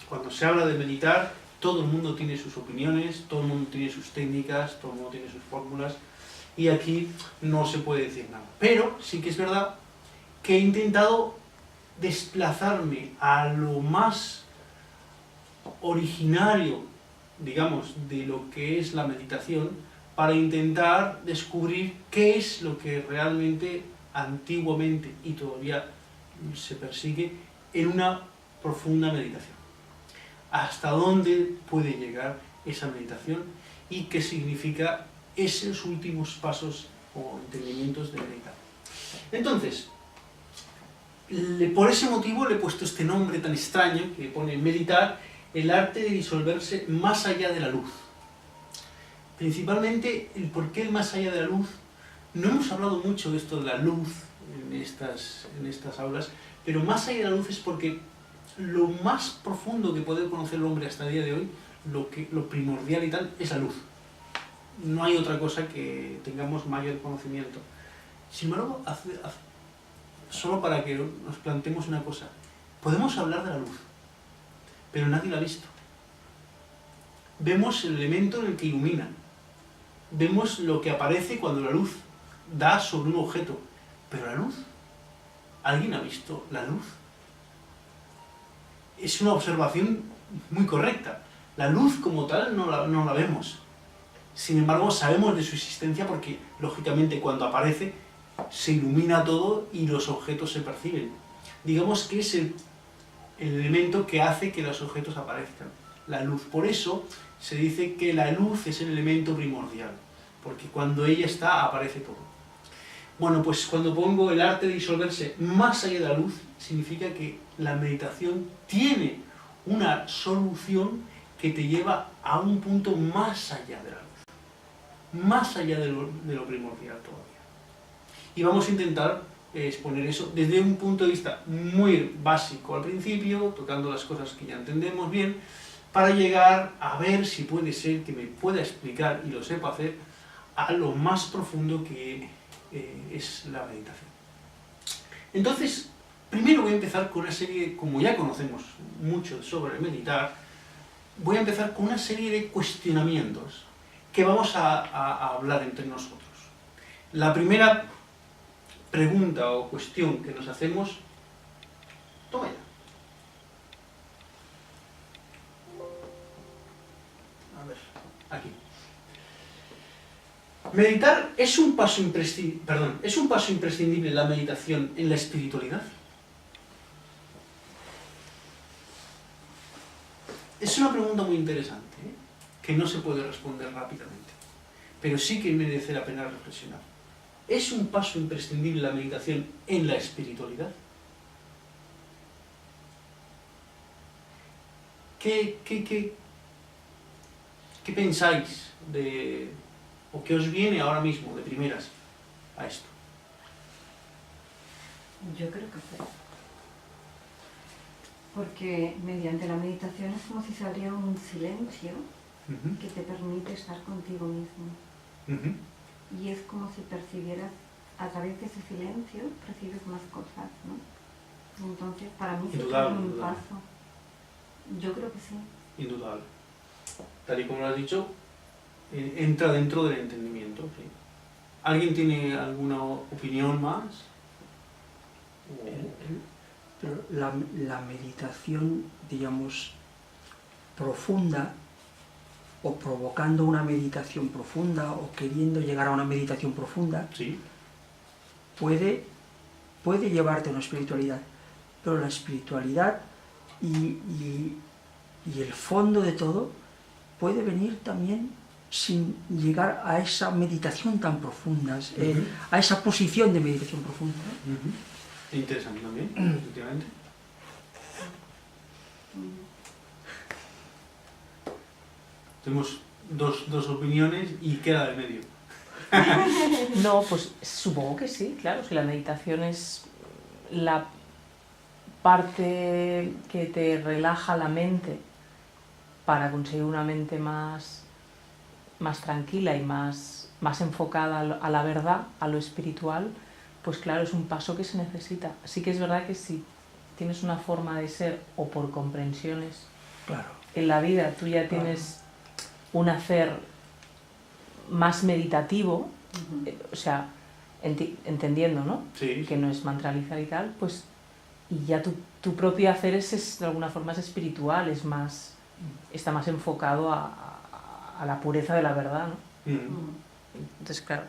cuando se habla de meditar, todo el mundo tiene sus opiniones, todo el mundo tiene sus técnicas, todo el mundo tiene sus fórmulas, y aquí no se puede decir nada. Pero sí que es verdad que he intentado desplazarme a lo más originario, digamos, de lo que es la meditación, para intentar descubrir qué es lo que realmente antiguamente y todavía se persigue en una profunda meditación. Hasta dónde puede llegar esa meditación y qué significa esos últimos pasos o entendimientos de meditar. Entonces, por ese motivo le he puesto este nombre tan extraño que pone meditar, el arte de disolverse más allá de la luz. Principalmente, el por qué el más allá de la luz. No hemos hablado mucho de esto de la luz en estas aulas, pero más allá de la luz es porque lo más profundo que puede conocer el hombre hasta el día de hoy, lo primordial y tal, es la luz. No hay otra cosa que tengamos mayor conocimiento. Sin embargo, solo para que nos planteemos una cosa, podemos hablar de la luz, pero nadie la ha visto. Vemos el elemento en el que ilumina, vemos lo que aparece cuando la luz da sobre un objeto, pero la luz, ¿alguien ha visto la luz? Es una observación muy correcta. La luz como tal no la vemos. Sin embargo, sabemos de su existencia porque, lógicamente, cuando aparece, se ilumina todo y los objetos se perciben. Digamos que es el elemento que hace que los objetos aparezcan, la luz. Por eso se dice que la luz es el elemento primordial, porque cuando ella está, aparece todo. Bueno, pues cuando pongo el arte de disolverse más allá de la luz, significa que la meditación tiene una solución que te lleva a un punto más allá de la luz, más allá de lo primordial todavía. Y vamos a intentar exponer eso desde un punto de vista muy básico al principio, tocando las cosas que ya entendemos bien, para llegar a ver si puede ser que me pueda explicar y lo sepa hacer a lo más profundo que es la meditación. Entonces, primero voy a empezar con una serie, como ya conocemos mucho sobre meditar, voy a empezar con una serie de cuestionamientos que vamos a hablar entre nosotros. La primera pregunta o cuestión que nos hacemos, toma ya. A ver, aquí. ¿Meditar es un paso imprescindible la meditación en la espiritualidad? Es una pregunta muy interesante, que no se puede responder rápidamente, pero sí que merece la pena reflexionar. ¿Es un paso imprescindible la meditación en la espiritualidad? ¿Qué pensáis o qué os viene ahora mismo de primeras a esto? Yo creo que sí. Porque mediante la meditación es como si se abriera un silencio que te permite estar contigo mismo. Y es como si percibieras, a través de ese silencio, percibes más cosas, ¿no? Entonces, para mí sí que es un paso. Yo creo que sí. Indudable. Tal y como lo has dicho, entra dentro del entendimiento. ¿Sí? ¿Alguien tiene alguna opinión más? Pero la meditación, digamos, profunda, o provocando una meditación profunda, o queriendo llegar a una meditación profunda, ¿sí? puede llevarte a una espiritualidad. Pero la espiritualidad y el fondo de todo puede venir también sin llegar a esa meditación tan profunda, a esa posición de meditación profunda. Interesante también, efectivamente. Tenemos dos opiniones y queda de medio. No, pues supongo que sí, claro, si la meditación es la parte que te relaja la mente para conseguir una mente más tranquila y más enfocada a la verdad, a lo espiritual, pues claro, es un paso que se necesita. Sí que es verdad que si tienes una forma de ser o por comprensiones Claro. en la vida tú ya tienes un hacer más meditativo, o sea, entendiendo, ¿no? Sí. Que no es mantralizar y tal, pues, y ya tu propio hacer de alguna forma es espiritual, está más enfocado a la pureza de la verdad, ¿no? Entonces, claro.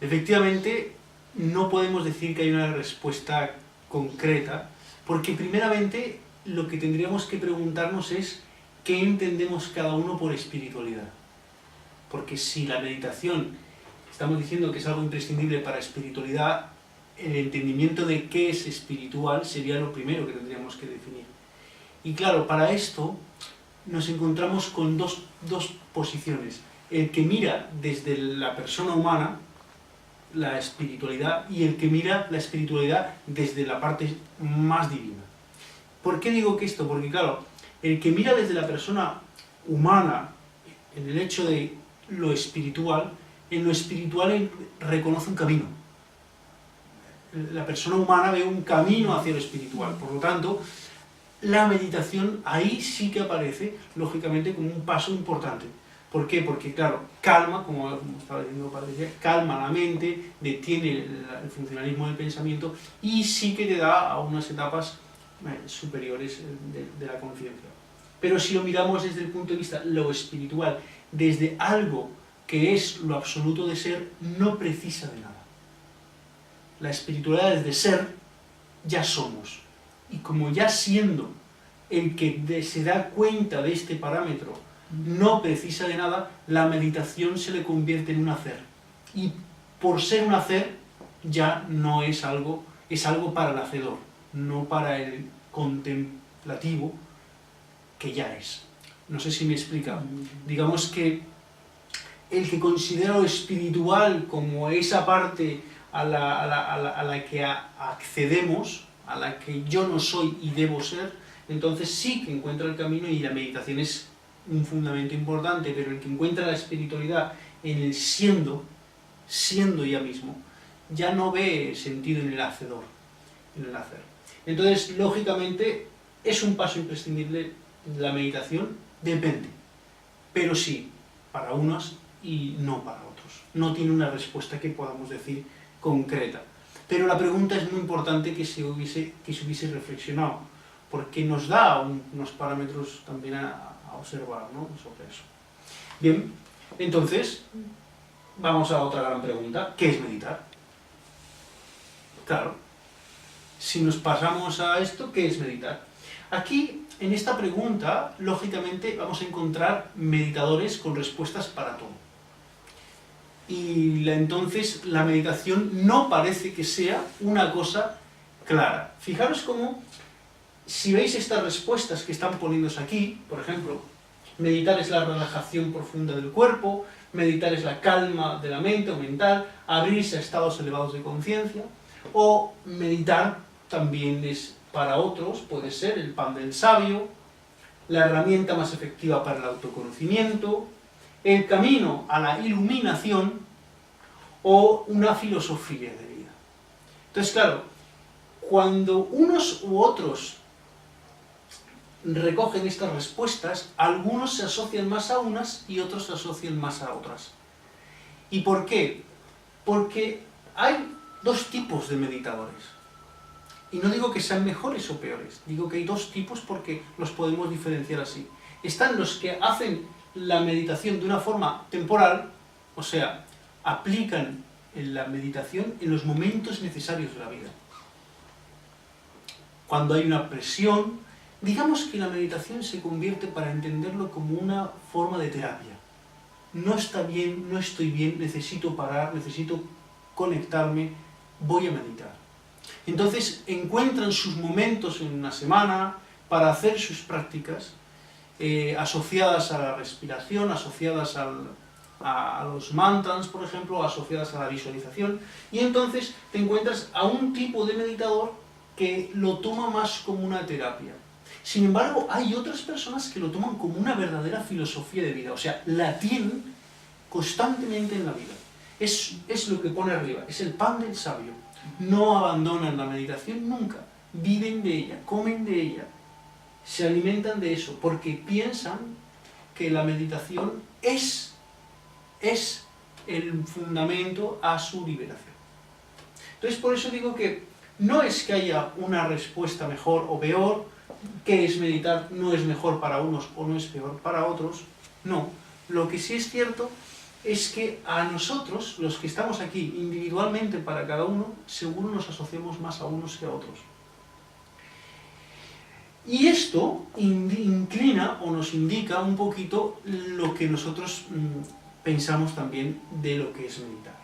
Efectivamente, no podemos decir que hay una respuesta concreta, porque primeramente lo que tendríamos que preguntarnos es qué entendemos cada uno por espiritualidad. Porque si la meditación, estamos diciendo que es algo imprescindible para espiritualidad, el entendimiento de qué es espiritual sería lo primero que tendríamos que definir. Y claro, para esto nos encontramos con dos posiciones. El que mira desde la persona humana, la espiritualidad, y el que mira la espiritualidad desde la parte más divina. ¿Por qué digo que esto? Porque claro, el que mira desde la persona humana, en el hecho de lo espiritual, en lo espiritual reconoce un camino. La persona humana ve un camino hacia lo espiritual, por lo tanto, la meditación ahí sí que aparece, lógicamente, como un paso importante. ¿Por qué? Porque, claro, calma, como estaba diciendo Patricia, calma la mente, detiene el funcionalismo del pensamiento y sí que te da a unas etapas superiores de la conciencia. Pero si lo miramos desde el punto de vista lo espiritual, desde algo que es lo absoluto de ser, no precisa de nada. La espiritualidad desde ser, ya somos. Y como ya siendo el que se da cuenta de este parámetro, no precisa de nada, la meditación se le convierte en un hacer. Y por ser un hacer, ya no es algo, es algo para el hacedor, no para el contemplativo, que ya es. No sé si me explica. Digamos que el que considera lo espiritual como esa parte a la que accedemos, a la que yo no soy y debo ser, entonces sí que encuentra el camino y la meditación es un fundamento importante, pero el que encuentra la espiritualidad en el siendo ya mismo, ya no ve sentido en el hacedor, en el hacer. Entonces, lógicamente, ¿es un paso imprescindible la meditación? Depende, pero sí, para unos y no para otros. No tiene una respuesta que podamos decir concreta. Pero la pregunta es muy importante que se hubiese reflexionado, porque nos da unos parámetros también a observar, ¿no?, sobre eso. Bien, entonces, vamos a otra gran pregunta. ¿Qué es meditar? Claro, si nos pasamos a esto, ¿qué es meditar? Aquí, en esta pregunta, lógicamente, vamos a encontrar meditadores con respuestas para todo. Y entonces la meditación no parece que sea una cosa clara. Fijaros cómo, si veis estas respuestas que están poniéndose aquí, por ejemplo, meditar es la relajación profunda del cuerpo, meditar es la calma de la mente o mental, abrirse a estados elevados de conciencia, o meditar también es, para otros, puede ser el pan del sabio, la herramienta más efectiva para el autoconocimiento, el camino a la iluminación o una filosofía de vida. Entonces, claro, cuando unos u otros recogen estas respuestas, algunos se asocian más a unas y otros se asocian más a otras. ¿Y por qué? Porque hay dos tipos de meditadores. Y no digo que sean mejores o peores, digo que hay dos tipos porque los podemos diferenciar así. Están los que hacen la meditación de una forma temporal, o sea, aplican la meditación en los momentos necesarios de la vida. Cuando hay una presión, digamos que la meditación se convierte, para entenderlo, como una forma de terapia. No está bien, no estoy bien, necesito parar, necesito conectarme, voy a meditar. Entonces encuentran sus momentos en una semana para hacer sus prácticas asociadas a la respiración, asociadas a los mantras, por ejemplo, asociadas a la visualización, y entonces te encuentras a un tipo de meditador que lo toma más como una terapia. Sin embargo, hay otras personas que lo toman como una verdadera filosofía de vida, o sea, la tienen constantemente en la vida. Es lo que pone arriba, es el pan del sabio. No abandonan la meditación nunca, viven de ella, comen de ella. se alimentan de eso, porque piensan que la meditación es el fundamento a su liberación. Entonces, por eso digo que no es que haya una respuesta mejor o peor, que es meditar no es mejor para unos o no es peor para otros, no. Lo que sí es cierto es que a nosotros, los que estamos aquí individualmente para cada uno, seguro nos asociamos más a unos que a otros. Y esto inclina o nos indica un poquito lo que nosotros pensamos también de lo que es meditar.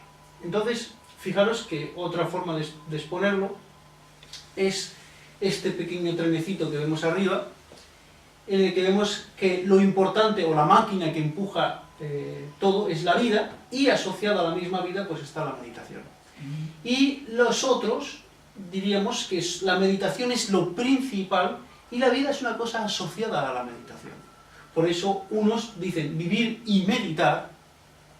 Entonces, fijaros que otra forma de exponerlo es este pequeño trenecito que vemos arriba, en el que vemos que lo importante o la máquina que empuja todo es la vida, y asociada a la misma vida pues está la meditación. Y los otros diríamos que la meditación es lo principal y la vida es una cosa asociada a la meditación. Por eso unos dicen vivir y meditar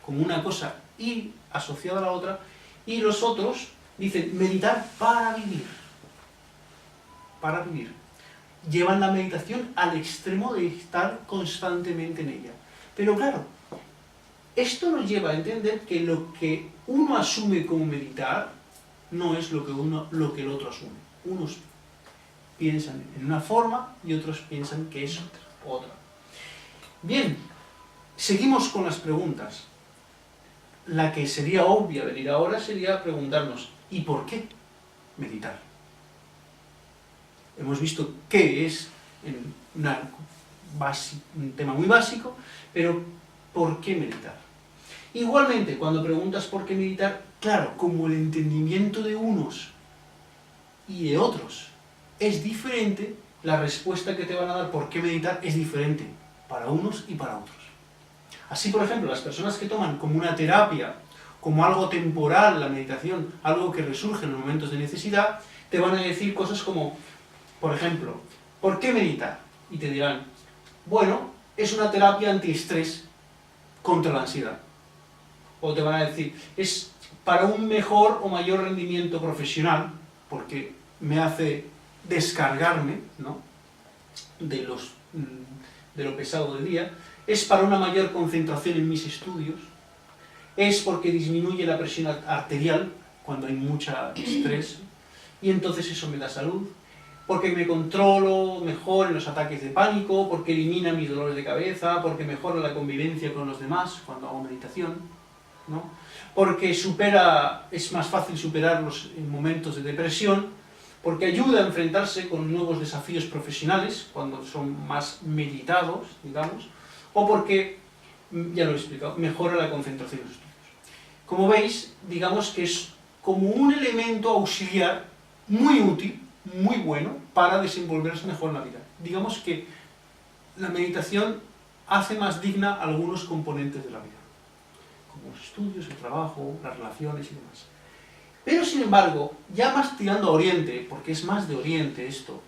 como una cosa y asociada a la otra, y los otros dicen meditar para vivir. Para vivir. Llevan la meditación al extremo de estar constantemente en ella. Pero claro, esto nos lleva a entender que lo que uno asume como meditar no es lo que el otro asume. Unos piensan en una forma y otros piensan que es otra. Bien, seguimos con las preguntas. La que sería obvia venir ahora sería preguntarnos, ¿y por qué meditar? Hemos visto qué es un tema muy básico, pero ¿por qué meditar? Igualmente, cuando preguntas por qué meditar, claro, como el entendimiento de unos y de otros es diferente, la respuesta que te van a dar por qué meditar es diferente para unos y para otros. Así, por ejemplo, las personas que toman como una terapia, como algo temporal la meditación, algo que resurge en los momentos de necesidad, te van a decir cosas como, por ejemplo, ¿por qué meditar? Y te dirán, bueno, es una terapia antiestrés contra la ansiedad. O te van a decir, es para un mejor o mayor rendimiento profesional, porque me hace descargarme, ¿no?, de lo pesado del día, es para una mayor concentración en mis estudios, es porque disminuye la presión arterial cuando hay mucho estrés, y entonces eso me da salud, porque me controlo mejor en los ataques de pánico, porque elimina mis dolores de cabeza, porque mejora la convivencia con los demás cuando hago meditación, ¿no?, porque es más fácil superar los momentos de depresión, porque ayuda a enfrentarse con nuevos desafíos profesionales cuando son más meditados, digamos, o porque, ya lo he explicado, mejora la concentración en los estudios. Como veis, digamos que es como un elemento auxiliar muy útil, muy bueno, para desenvolverse mejor en la vida. Digamos que la meditación hace más digna algunos componentes de la vida, como los estudios, el trabajo, las relaciones y demás. Pero sin embargo, ya más tirando a Oriente, porque es más de Oriente esto,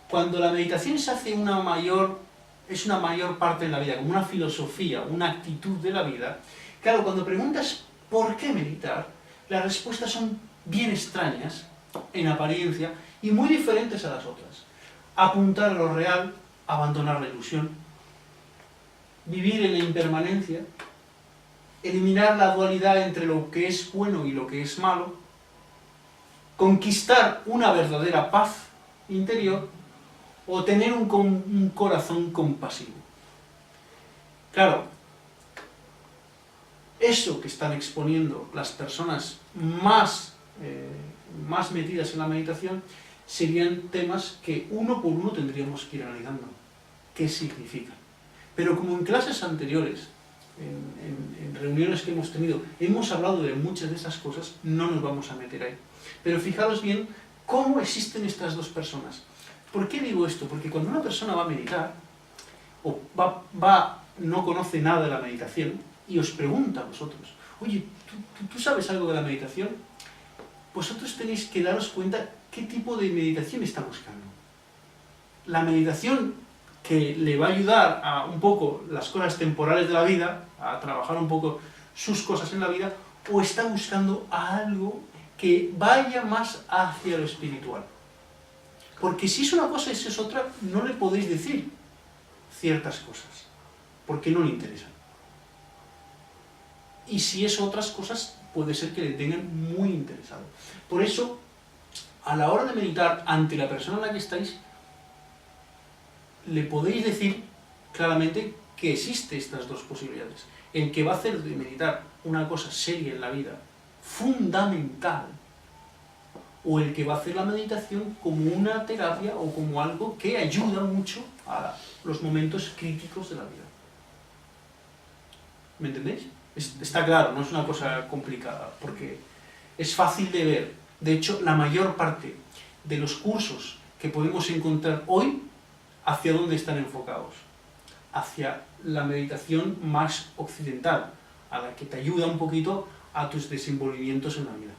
cuando la meditación se hace es una mayor parte de la vida, como una filosofía, una actitud de la vida, claro, cuando preguntas ¿por qué meditar?, las respuestas son bien extrañas, en apariencia, y muy diferentes a las otras. Apuntar a lo real, abandonar la ilusión, vivir en la impermanencia, eliminar la dualidad entre lo que es bueno y lo que es malo, conquistar una verdadera paz interior o tener un corazón compasivo. Claro, eso que están exponiendo las personas más metidas en la meditación serían temas que uno por uno tendríamos que ir analizando. ¿Qué significan? Pero como en clases anteriores, en reuniones que hemos tenido, hemos hablado de muchas de esas cosas, no nos vamos a meter ahí. Pero fijaros bien cómo existen estas dos personas. ¿Por qué digo esto? Porque cuando una persona va a meditar, o no conoce nada de la meditación, y os pregunta a vosotros, oye, ¿tú sabes algo de la meditación? Vosotros tenéis que daros cuenta qué tipo de meditación está buscando. La meditación que le va a ayudar a un poco las cosas temporales de la vida, a trabajar un poco sus cosas en la vida, o está buscando algo que vaya más hacia lo espiritual. Porque si es una cosa y si es otra, no le podéis decir ciertas cosas, porque no le interesan. Y si es otras cosas, puede ser que le tengan muy interesado. Por eso, a la hora de meditar ante la persona en la que estáis, le podéis decir claramente que existen estas dos posibilidades. El que va a hacer de meditar una cosa seria en la vida, fundamental, o el que va a hacer la meditación como una terapia o como algo que ayuda mucho a los momentos críticos de la vida. ¿Me entendéis? Está claro, no es una cosa complicada, porque es fácil de ver. De hecho, la mayor parte de los cursos que podemos encontrar hoy, ¿hacia dónde están enfocados? Hacia la meditación más occidental, a la que te ayuda un poquito a tus desenvolvimientos en la vida.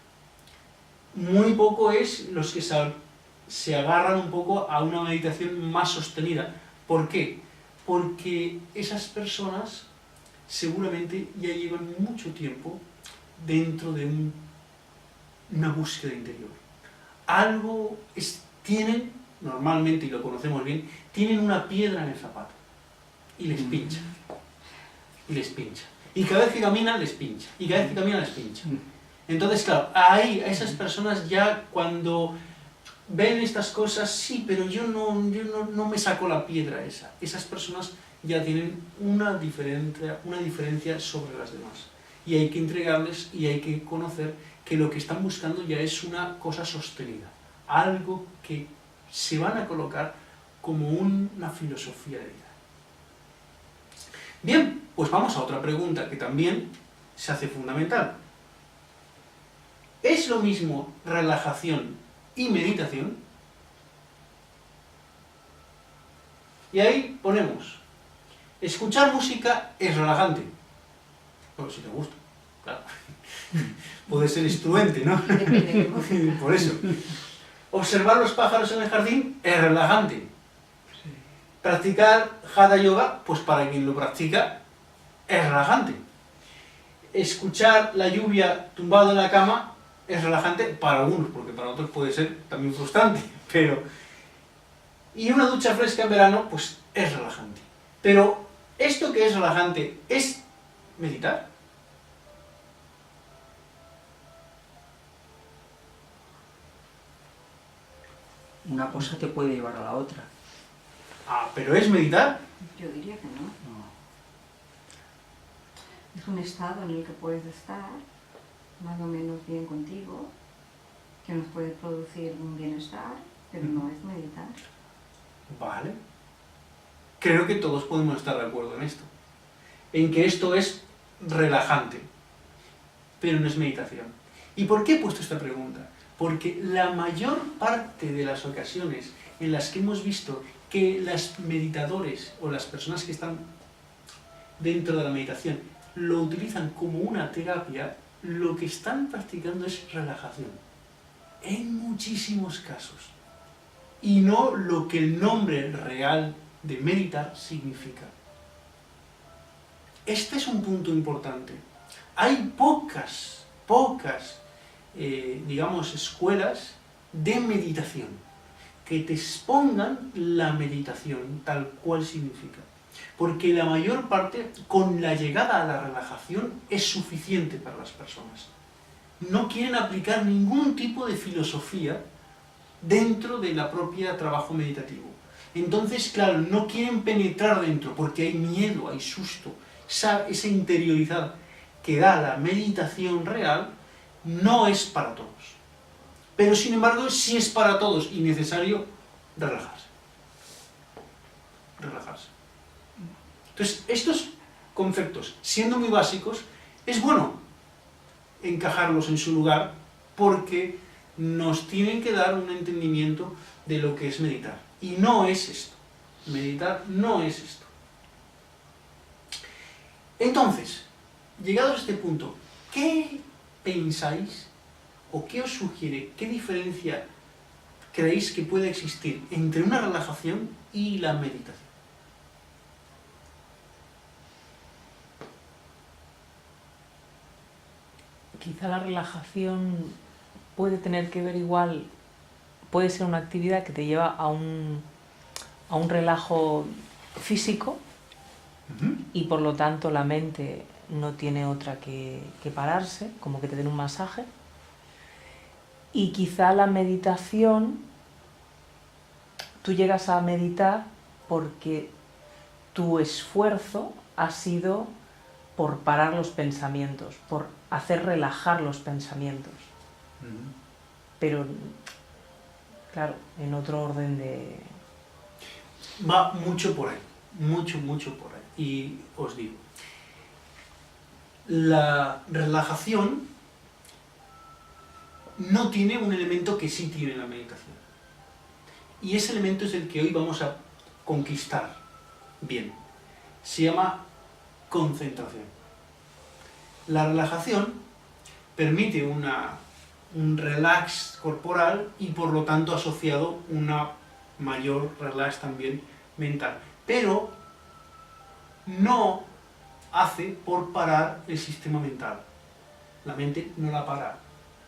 Muy poco es los que se agarran un poco a una meditación más sostenida. ¿Por qué? Porque esas personas seguramente ya llevan mucho tiempo dentro de una búsqueda interior. Tienen, normalmente, y lo conocemos bien, tienen una piedra en el zapato y les pincha. Y les pincha. Y cada vez que caminan les pincha. Y cada vez que caminan les pincha. Entonces, claro, ahí, a esas personas ya cuando ven estas cosas, sí, pero yo no me saco la piedra esa. Esas personas ya tienen una diferencia sobre las demás. Y hay que entregarles y hay que conocer que lo que están buscando ya es una cosa sostenida. Algo que se van a colocar como una filosofía de vida. Bien, pues vamos a otra pregunta que también se hace fundamental. ¿Es lo mismo relajación y meditación? Y ahí ponemos, escuchar música es relajante. Bueno, si te gusta, claro. Puede ser instruente, ¿no? Por eso. Observar los pájaros en el jardín es relajante. Practicar Hatha Yoga, pues para quien lo practica, es relajante. Escuchar la lluvia tumbado en la cama es relajante para algunos, porque para otros puede ser también frustrante, pero... Y una ducha fresca en verano, pues es relajante. Pero, ¿esto que es relajante es meditar? Una cosa te puede llevar a la otra. Ah, ¿pero es meditar? Yo diría que no. Es un estado en el que puedes estar más o menos bien contigo, que nos puede producir un bienestar, pero no es meditar. Vale. Creo que todos podemos estar de acuerdo en esto. En que esto es relajante, pero no es meditación. ¿Y por qué he puesto esta pregunta? Porque la mayor parte de las ocasiones en las que hemos visto que los meditadores o las personas que están dentro de la meditación lo utilizan como una terapia, lo que están practicando es relajación. En muchísimos casos. Y no lo que el nombre real de meditar significa. Este es un punto importante. Hay pocas, digamos, escuelas de meditación que te expongan la meditación tal cual significa. Porque la mayor parte, con la llegada a la relajación, es suficiente para las personas. No quieren aplicar ningún tipo de filosofía dentro de la propia trabajo meditativo. Entonces, claro, no quieren penetrar dentro porque hay miedo, hay susto. Esa interioridad que da la meditación real no es para todos. Pero, sin embargo, sí es para todos y necesario relajarse. Relajarse. Entonces, estos conceptos, siendo muy básicos, es bueno encajarlos en su lugar porque nos tienen que dar un entendimiento de lo que es meditar. Y no es esto. Meditar no es esto. Entonces, llegados a este punto, ¿qué pensáis o qué os sugiere, qué diferencia creéis que puede existir entre una relajación y la meditación? Quizá la relajación puede tener que ver igual puede ser una actividad que te lleva a un relajo físico y por lo tanto la mente no tiene otra que pararse, como que te den un masaje. Y quizá la meditación, tú llegas a meditar porque tu esfuerzo ha sido por parar los pensamientos, por hacer relajar los pensamientos. Pero, claro, en otro orden de... Va mucho por ahí, mucho por ahí. Y os digo, la relajación no tiene un elemento que sí tiene la meditación. Y ese elemento es el que hoy vamos a conquistar bien. Se llama concentración. La relajación permite un relax corporal y por lo tanto asociado una mayor relax también mental. Pero no hace por parar el sistema mental. La mente no la para,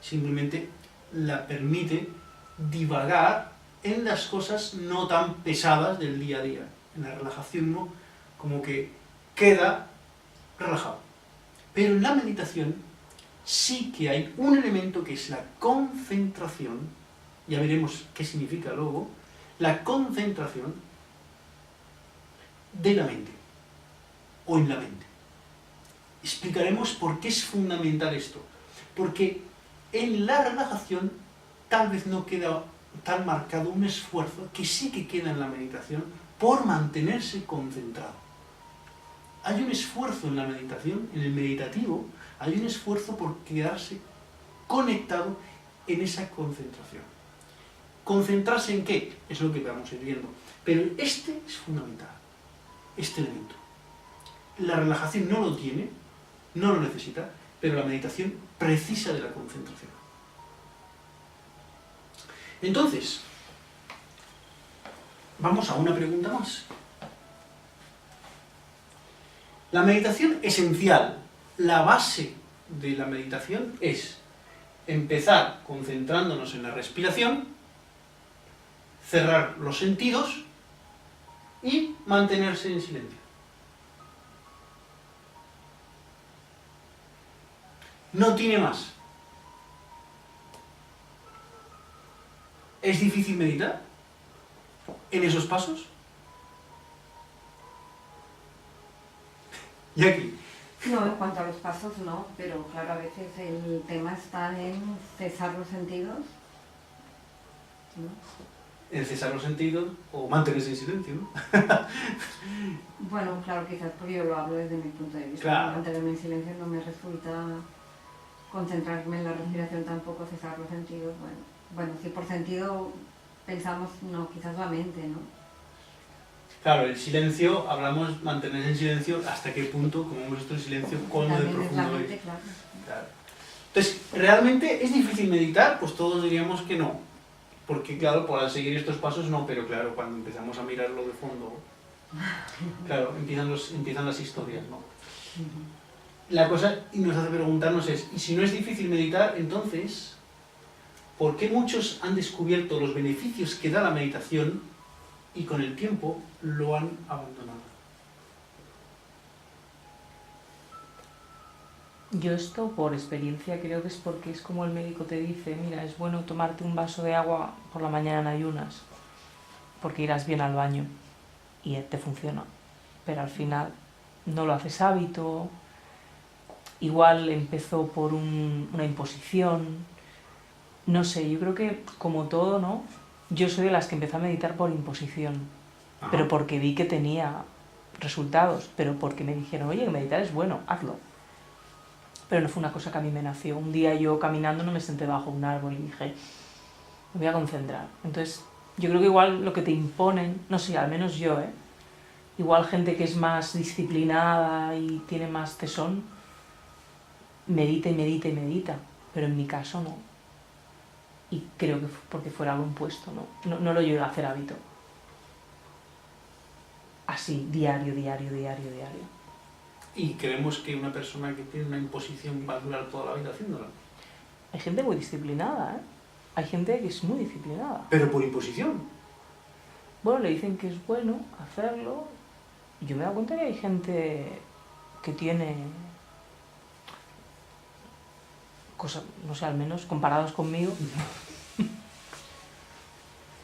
simplemente la permite divagar en las cosas no tan pesadas del día a día. En la relajación uno como que queda relajado. Pero en la meditación sí que hay un elemento que es la concentración, ya veremos qué significa luego, la concentración de la mente, o en la mente. Explicaremos por qué es fundamental esto. Porque en la relajación tal vez no queda tan marcado un esfuerzo que sí que queda en la meditación por mantenerse concentrado. Hay un esfuerzo en la meditación, en el meditativo, hay un esfuerzo por quedarse conectado en esa concentración. ¿Concentrarse en qué? Es lo que vamos a ir viendo. Pero este es fundamental, este elemento. La relajación no lo tiene, no lo necesita, pero la meditación precisa de la concentración. Entonces, vamos a una pregunta más. La meditación esencial, la base de la meditación es empezar concentrándonos en la respiración, cerrar los sentidos y mantenerse en silencio. No tiene más. ¿Es difícil meditar en esos pasos? Y aquí. No, en cuanto a los pasos no, pero claro, a veces el tema está en cesar los sentidos, ¿no? En cesar los sentidos o mantenerse en silencio, ¿no? Bueno, claro, quizás porque yo lo hablo desde mi punto de vista. Claro. Mantenerme en silencio no me resulta, concentrarme en la respiración tampoco, cesar los sentidos, bueno, si por sentido pensamos, no, quizás la mente, ¿no? Claro, el silencio, hablamos mantenerse en silencio, hasta qué punto, como hemos visto el silencio, cuándo de También es la profundo mente, es. claro. Claro. Entonces, ¿realmente es difícil meditar? Pues todos diríamos que no. Porque claro, por seguir estos pasos no, pero claro, cuando empezamos a mirarlo de fondo, claro, empiezan las historias, ¿no? La cosa y nos hace preguntarnos es, ¿y si no es difícil meditar, entonces, por qué muchos han descubierto los beneficios que da la meditación y con el tiempo lo han abandonado? Yo esto por experiencia creo que es porque es como el médico te dice, mira, es bueno tomarte un vaso de agua por la mañana en ayunas, porque irás bien al baño y te funciona. Pero al final no lo haces hábito, igual empezó por una imposición, no sé, yo creo que como todo, ¿no? Yo soy de las que empezó a meditar por imposición, pero porque vi que tenía resultados, pero porque me dijeron, oye, meditar es bueno, hazlo. Pero no fue una cosa que a mí me nació. Un día yo caminando no me senté bajo un árbol y dije, me voy a concentrar. Entonces, yo creo que igual lo que te imponen, no sé, al menos yo, igual gente que es más disciplinada y tiene más tesón, medita y medita y medita, pero en mi caso no. Y creo que porque fuera algo impuesto, no lo llegué a hacer hábito. Así, diario. Y creemos que una persona que tiene una imposición va a durar toda la vida haciéndolo. Hay gente muy disciplinada, Hay gente que es muy disciplinada. Pero por imposición. Bueno, le dicen que es bueno hacerlo. Yo me he dado cuenta que hay gente que tiene cosas, no sé, al menos comparados conmigo.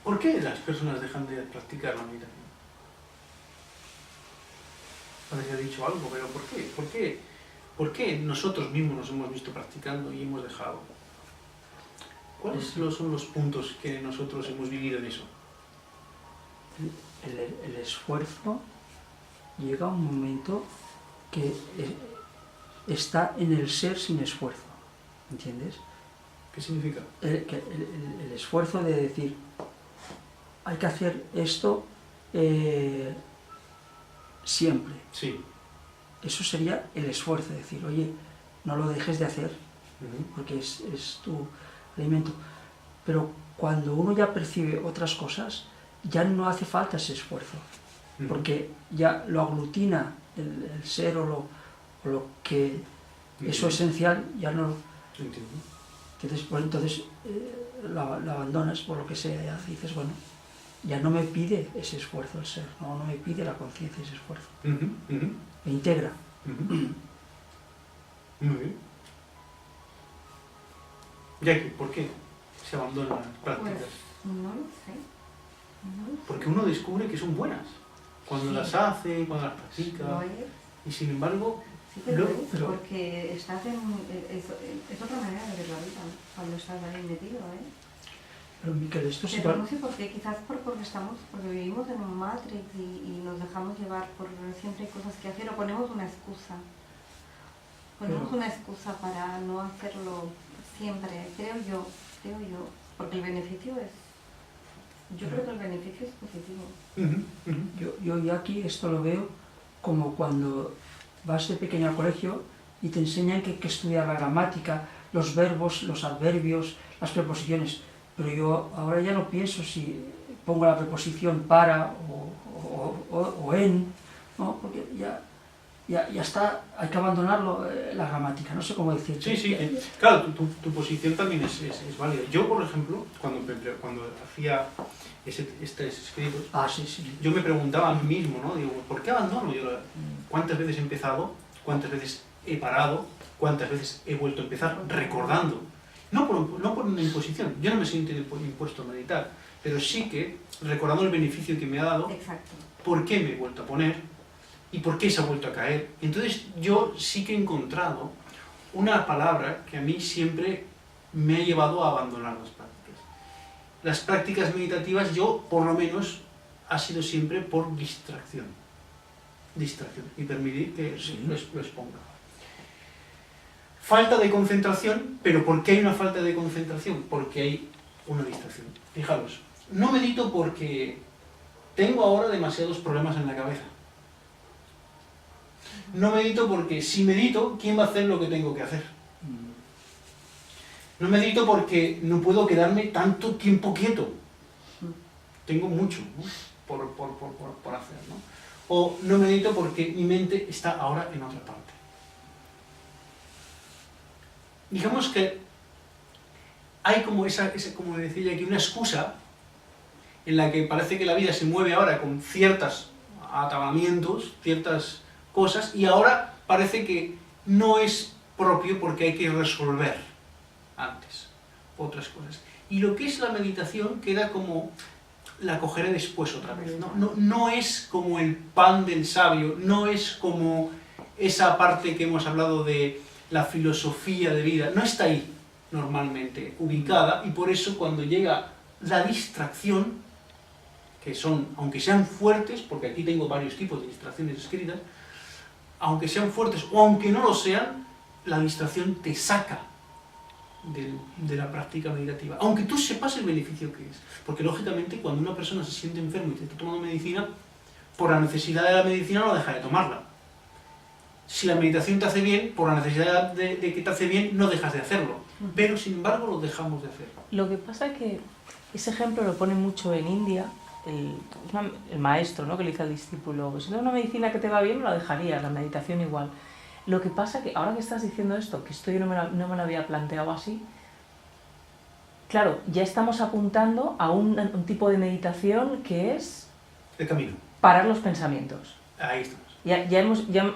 ¿Por qué las personas dejan de practicar la meditación? Parece que ha dicho algo, pero ¿por qué? ¿Por qué nosotros mismos nos hemos visto practicando y hemos dejado? ¿Cuáles son los puntos que nosotros hemos vivido en eso? El esfuerzo llega a un momento que está en el ser sin esfuerzo, ¿entiendes? ¿Qué significa? El esfuerzo de decir, hay que hacer esto siempre. Sí. Eso sería el esfuerzo, de decir, oye, no lo dejes de hacer, porque es tu alimento. Pero cuando uno ya percibe otras cosas, ya no hace falta ese esfuerzo, porque ya lo aglutina el ser o lo que eso esencial, ya no. Entiendo. Entonces lo abandonas por lo que sea, ya dices, bueno, ya no me pide ese esfuerzo el ser, no me pide la conciencia ese esfuerzo, me integra. Muy bien. Jackie, ¿por qué se abandonan las prácticas? Pues no lo sé. Porque uno descubre que son buenas cuando las hace, cuando las practica. Lo es. Y sin embargo, Sí que lo es, porque estás es otra manera de ver la vida, ¿no? Cuando estás ahí metido, ¿eh? Pero Miquel, esto es Pero igual. no sé por qué, quizás porque vivimos en un Matrix y nos dejamos llevar por siempre hay cosas que hacer o ponemos una excusa. Ponemos una excusa para no hacerlo siempre, creo yo, porque el beneficio es... Yo creo que el beneficio es positivo. Yo aquí esto lo veo como cuando vas de pequeño al colegio y te enseñan que hay que estudiar la gramática, los verbos, los adverbios, las preposiciones. Pero yo ahora ya no pienso si pongo la preposición para o en, ¿no? Porque ya está, hay que abandonarlo, la gramática, no sé cómo decirlo. sí. Claro, tu posición también es válida. Yo, por ejemplo, cuando hacía estos escritos, yo me preguntaba a mí mismo, ¿no? Digo, ¿por qué abandono? ¿Cuántas veces he empezado? ¿Cuántas veces he parado? ¿Cuántas veces he vuelto a empezar? Recordando. No por una imposición. Yo no me siento impuesto a meditar, pero sí que recordando el beneficio que me ha dado. Exacto. ¿Por qué me he vuelto a poner? ¿Y por qué se ha vuelto a caer? Entonces yo sí que he encontrado una palabra que a mí siempre me ha llevado a abandonar las prácticas. Las prácticas meditativas yo, por lo menos, ha sido siempre por distracción. Distracción. Y permitir que lo exponga. Falta de concentración, pero ¿por qué hay una falta de concentración? Porque hay una distracción. Fijaros, no medito porque tengo ahora demasiados problemas en la cabeza. No medito porque si medito, ¿quién va a hacer lo que tengo que hacer? No medito porque no puedo quedarme tanto tiempo quieto. Tengo mucho, ¿no? por hacer, ¿no? O no medito porque mi mente está ahora en otra parte. Digamos que hay como como decía aquí, una excusa en la que parece que la vida se mueve ahora con ciertos atabalamientos, ciertas cosas, y ahora parece que no es propio porque hay que resolver antes otras cosas. Y lo que es la meditación queda como la cogeré después otra vez. No es como el pan del sabio, no es como esa parte que hemos hablado de la filosofía de vida, no está ahí normalmente ubicada, y por eso cuando llega la distracción, que son, aunque sean fuertes, porque aquí tengo varios tipos de distracciones escritas, aunque sean fuertes o aunque no lo sean, la distracción te saca de la práctica meditativa, aunque tú sepas el beneficio que es. Porque lógicamente cuando una persona se siente enfermo y te está tomando medicina, por la necesidad de la medicina no deja de tomarla. Si la meditación te hace bien, por la necesidad de que te hace bien, no dejas de hacerlo. Pero sin embargo lo dejamos de hacer. Lo que pasa es que ese ejemplo lo pone mucho en India, el maestro, ¿no? Que le dice al discípulo, pues si no es una medicina que te va bien, no la dejarías, la meditación igual. Lo que pasa es que ahora que estás diciendo esto, que esto yo no me lo había planteado así, claro, ya estamos apuntando a un tipo de meditación que es El camino. parar los pensamientos. Ahí estamos.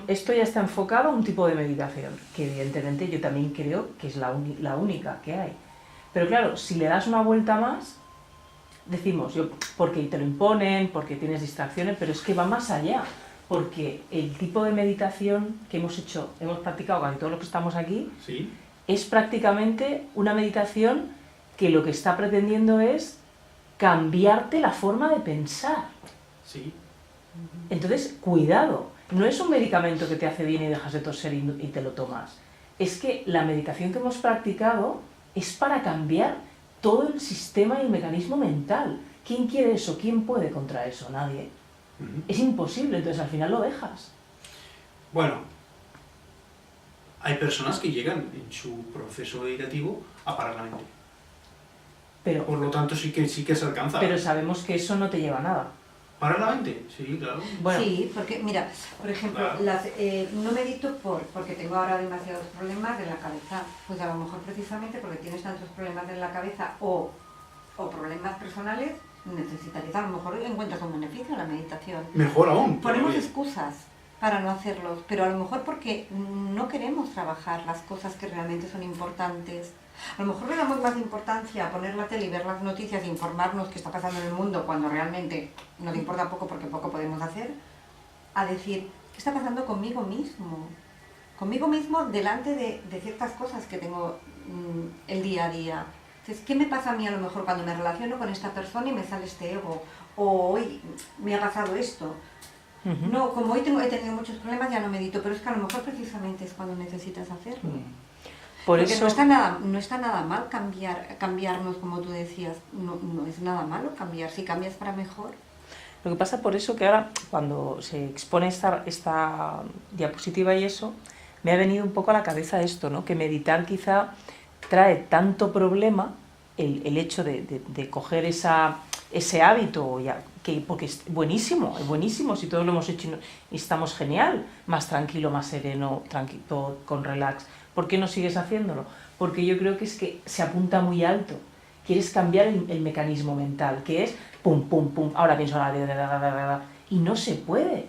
Esto ya está enfocado a un tipo de meditación, que evidentemente yo también creo que es la única que hay. Pero claro, si le das una vuelta más, decimos, porque te lo imponen, porque tienes distracciones, pero es que va más allá, porque el tipo de meditación que hemos practicado casi todos los que estamos aquí, ¿Sí? es prácticamente una meditación que lo que está pretendiendo es cambiarte la forma de pensar. Sí. Entonces, cuidado, no es un medicamento que te hace bien y dejas de toser y te lo tomas. Es que la meditación que hemos practicado es para cambiar todo el sistema y el mecanismo mental. ¿Quién quiere eso? ¿Quién puede contra eso? Nadie. Es imposible, entonces al final lo dejas. Bueno, hay personas que llegan en su proceso meditativo a parar la mente. Pero, Por lo tanto, sí que se alcanza. pero sabemos que eso no te lleva a nada. ¿Parar la mente? Sí, claro. Bueno, Sí, porque mira, por ejemplo, Claro. no medito porque tengo ahora demasiados problemas de la cabeza. Pues a lo mejor precisamente porque tienes tantos problemas en la cabeza o problemas personales, necesitarías, a lo mejor encuentras un beneficio en la meditación. Mejor aún. Ponemos todavía. excusas para no hacerlos, pero a lo mejor porque no queremos trabajar las cosas que realmente son importantes. A lo mejor le damos más importancia a poner la tele y ver las noticias e informarnos qué está pasando en el mundo cuando realmente nos importa poco porque poco podemos hacer, a decir, ¿qué está pasando conmigo mismo? Conmigo mismo delante de ciertas cosas que tengo el día a día. Entonces, ¿qué me pasa a mí a lo mejor cuando me relaciono con esta persona y me sale este ego? O hoy me ha pasado esto. No, como hoy he tenido muchos problemas ya no medito, pero es que a lo mejor precisamente es cuando necesitas hacerlo. por Porque eso... no está nada mal cambiarnos, como tú decías, no es nada malo cambiar, si cambias para mejor. Lo que pasa por eso que ahora, cuando se expone esta diapositiva y eso, me ha venido un poco a la cabeza esto, ¿no? Que meditar quizá trae tanto problema el hecho de coger ese hábito, porque es buenísimo, si todos lo hemos hecho y estamos genial, más tranquilo, más sereno, tranquilo, con relax. ¿Por qué no sigues haciéndolo? Porque yo creo que es que se apunta muy alto. Quieres cambiar el mecanismo mental, que es pum, pum, pum, ahora pienso, y no se puede.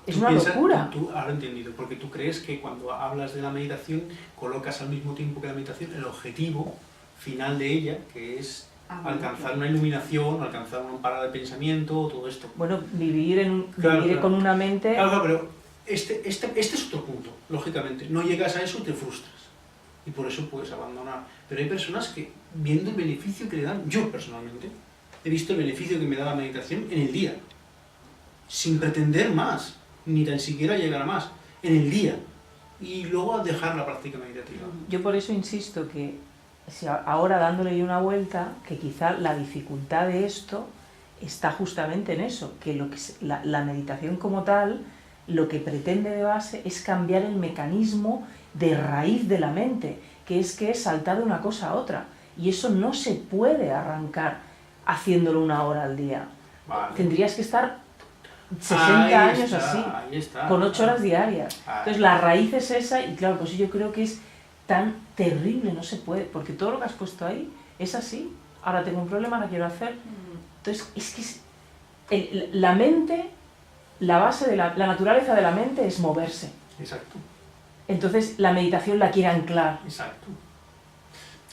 Es una locura. Tú, ahora he entendido, porque tú crees que cuando hablas de la meditación colocas al mismo tiempo que la meditación el objetivo final de ella, que es alcanzar una iluminación, alcanzar una parada de pensamiento, todo esto. Bueno, vivir Claro. con una mente... Claro, pero este es otro punto, lógicamente. No llegas a eso y te frustras. Y por eso puedes abandonar. Pero hay personas que, viendo el beneficio que le dan, yo personalmente, he visto el beneficio que me da la meditación en el día. Sin pretender más, ni tan siquiera llegar a más. En el día. Y luego a dejar la práctica meditativa. Yo por eso insisto que si ahora dándole una vuelta, que quizá la dificultad de esto está justamente en eso, que la meditación como tal, lo que pretende de base es cambiar el mecanismo de raíz de la mente, que es saltar de una cosa a otra. Y eso no se puede arrancar haciéndolo 1 hora al día. Vale. Tendrías que estar 60 años así, con 8 horas diarias. Entonces la raíz es esa y claro, pues yo creo que es tan terrible, no se puede, porque todo lo que has puesto ahí es así. Ahora tengo un problema, ahora quiero hacer. Entonces es que la mente, la base de la naturaleza de la mente es moverse. Exacto. Entonces la meditación la quiere anclar. Exacto.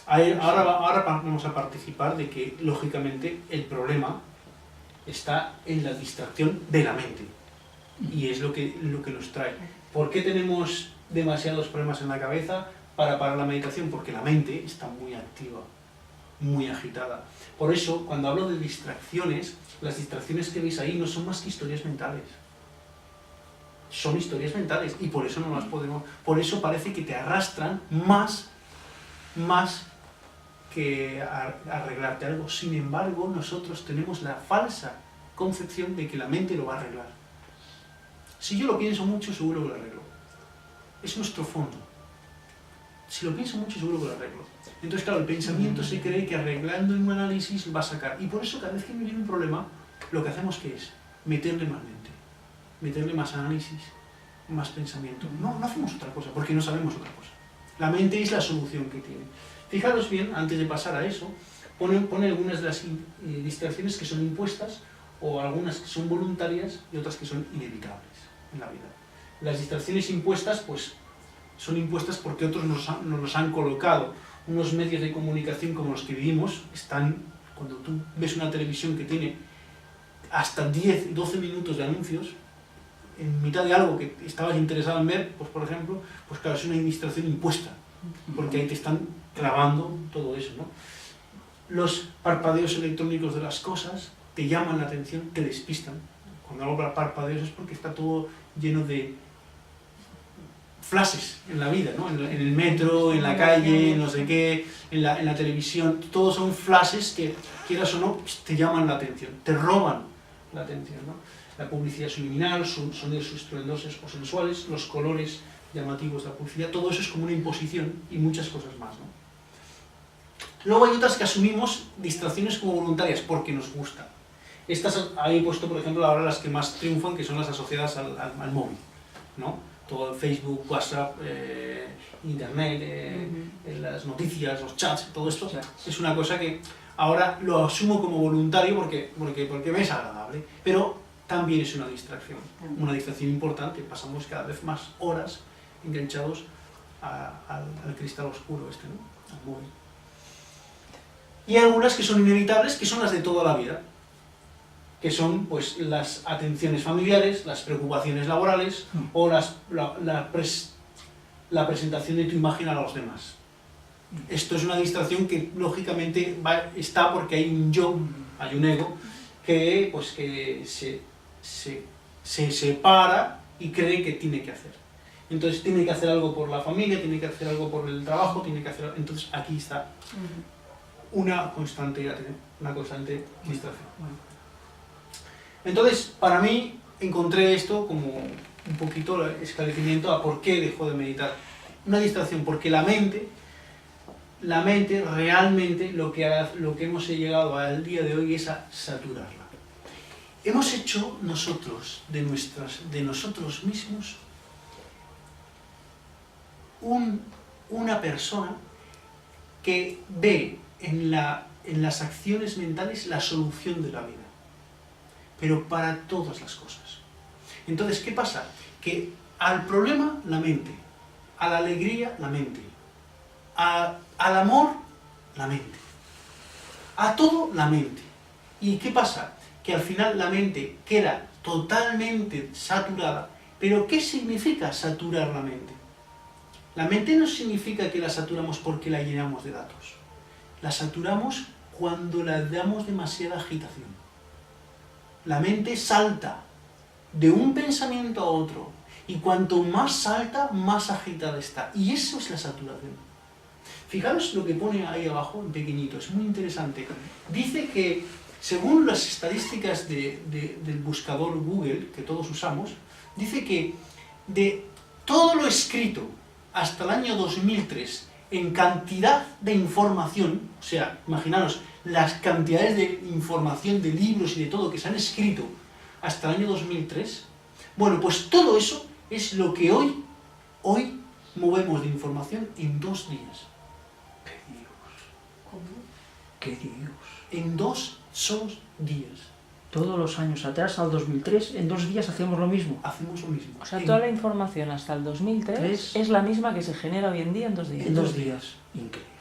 Ahora vamos a participar de que, lógicamente, el problema está en la distracción de la mente. Y es lo que nos trae. ¿Por qué tenemos demasiados problemas en la cabeza para parar la meditación? Porque la mente está muy activa, muy agitada. Por eso, cuando hablo de distracciones, las distracciones que veis ahí no son más que historias mentales. Son historias mentales y por eso no las podemos... Por eso parece que te arrastran más que arreglarte algo. Sin embargo, nosotros tenemos la falsa concepción de que la mente lo va a arreglar. Si yo lo pienso mucho, seguro que lo arreglo. Es nuestro fondo. Si lo pienso mucho, seguro que lo arreglo. Entonces, claro, el pensamiento se cree que arreglando en un análisis va a sacar. Y por eso, cada vez que me viene un problema, lo que hacemos que es meterle más mente, meterle más análisis, más pensamiento. No hacemos otra cosa, porque no sabemos otra cosa. La mente es la solución que tiene. Fijaros bien, antes de pasar a eso, pone algunas de las distracciones que son impuestas, o algunas que son voluntarias y otras que son inevitables en la vida. Las distracciones impuestas, pues, son impuestas porque otros nos los han colocado. Unos medios de comunicación como los que vivimos están, cuando tú ves una televisión que tiene hasta 10, 12 minutos de anuncios, en mitad de algo que estabas interesado en ver, pues por ejemplo, pues claro, es una distracción impuesta, porque ahí te están clavando todo eso, ¿no? Los parpadeos electrónicos de las cosas te llaman la atención, te despistan. Cuando hablo de parpadeos es porque está todo lleno de flashes en la vida, ¿no? En el metro, en la calle, en no sé qué, en la televisión, todos son flashes que, quieras o no, te llaman la atención, te roban la atención, ¿no? La publicidad subliminal, sonidos estruendosos o sensuales, los colores llamativos de la publicidad, todo eso es como una imposición y muchas cosas más, ¿no? Luego hay otras que asumimos distracciones como voluntarias porque nos gustan. Estas ahí he puesto, por ejemplo, ahora las que más triunfan, que son las asociadas al móvil, ¿no? Todo el Facebook, WhatsApp, Internet, las noticias, los chats, todo esto es una cosa que ahora lo asumo como voluntario porque me es agradable, pero también es una distracción importante. Pasamos cada vez más horas enganchados al cristal oscuro este, ¿no? Al móvil. Y algunas que son inevitables, que son las de toda la vida, que son pues las atenciones familiares, las preocupaciones laborales o la presentación de tu imagen a los demás. Esto es una distracción que lógicamente está porque hay un yo, hay un ego, que se separa y cree que tiene que hacer. Entonces tiene que hacer algo por la familia, tiene que hacer algo por el trabajo, tiene que hacer... Entonces aquí está una constante distracción. Entonces, para mí, encontré esto como un poquito el esclarecimiento a por qué dejo de meditar. Una distracción, porque la mente realmente lo que hemos llegado al día de hoy es a saturarla. Hemos hecho nosotros, de nosotros mismos, una persona que ve en las acciones mentales la solución de la vida, pero para todas las cosas. Entonces, ¿qué pasa? Que al problema, la mente, a la alegría, la mente, al amor, la mente, a todo, la mente. ¿Y qué pasa? Que al final la mente queda totalmente saturada. ¿Pero qué significa saturar la mente? La mente no significa que la saturamos porque la llenamos de datos. La saturamos cuando le damos demasiada agitación. La mente salta de un pensamiento a otro, y cuanto más salta, más agitada está. Y eso es la saturación. Fijaros lo que pone ahí abajo, en pequeñito, es muy interesante. Dice que, según las estadísticas del buscador Google, que todos usamos, dice que de todo lo escrito hasta el año 2003, en cantidad de información, o sea, imaginaros las cantidades de información, de libros y de todo que se han escrito hasta el año 2003, bueno, pues todo eso es lo que hoy movemos de información en 2 días. ¡Qué Dios! ¿Cómo? ¡Qué Dios! En 2 solos días. Todos los años atrás, al 2003, en 2 días hacíamos lo mismo. Hacemos lo mismo. O sea, toda la información hasta el 2003 es la misma que se genera hoy en día en 2 días. En 2 días. Increíble.